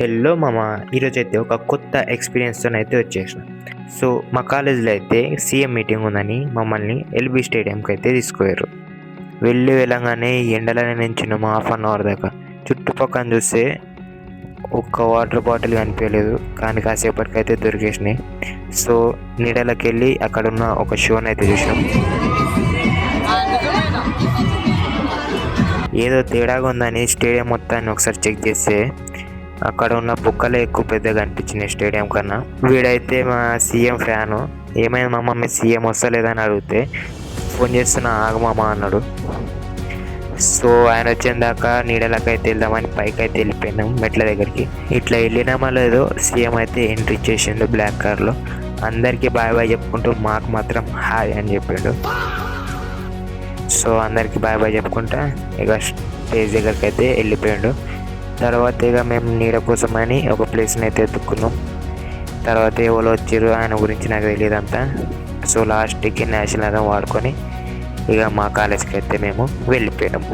Hello మామ, ఈరోజైతే ఒక కొత్త ఎక్స్పీరియన్స్తోనైతే వచ్చేసిన. సో మా కాలేజీలో అయితే సీఎం మీటింగ్ ఉందని మమ్మల్ని ఎల్బీ స్టేడియంకి అయితే తీసుకుపోయారు. వెళ్ళగానే ఎండలోనే నించున్నాము ½ దాకా. చుట్టుపక్కల చూస్తే ఒక్క వాటర్ బాటిల్ కనిపించలేదు, కానీ కాసేపటికైతే దొరికేసినాయి. సో నీడలోకి వెళ్ళి అక్కడున్న ఒక షోని అయితే చూసాం. ఏదో తేడాగా ఉందని స్టేడియం మొత్తాన్ని ఒకసారి చెక్ చేస్తే అక్కడ ఉన్న బుక్కలే ఎక్కువ పెద్దగా అనిపించినాయి స్టేడియం కన్నా. వీడైతే మా సీఎం ఫ్యాను. ఏమైంది మామ, మీ సీఎం వస్తలేదని అడిగితే, ఫోన్ చేస్తున్నా ఆగమామ అన్నాడు. సో ఆయన వచ్చిన దాకా నీడలకైతే వెళ్దామని పైకి అయితే వెళ్ళిపోయినాం మెట్ల దగ్గరికి. ఇట్లా వెళ్ళినామా లేదో సీఎం అయితే ఎంట్రీ చేసిండు బ్లాక్ కార్లో. అందరికీ బాయ్ బాయ్ చెప్పుకుంటూ మాకు మాత్రం హాయ్ అని చెప్పిండు. సో అందరికీ బాయ్ బాయ్ చెప్పుకుంటా ఇక స్టేజ్ దగ్గరికి అయితే వెళ్ళిపోయాడు. తర్వాత ఇక మేము నీడ కోసమని ఒక ప్లేస్ని అయితే ఎత్తుక్కున్నాం. తర్వాత ఎవరు వచ్చారు ఆయన గురించి నాకు తెలియదు అంతా. సో లాస్ట్కి నేషనల్ వాడుకొని ఇక మా కాలేజ్కి అయితే మేము వెళ్ళిపోయాము.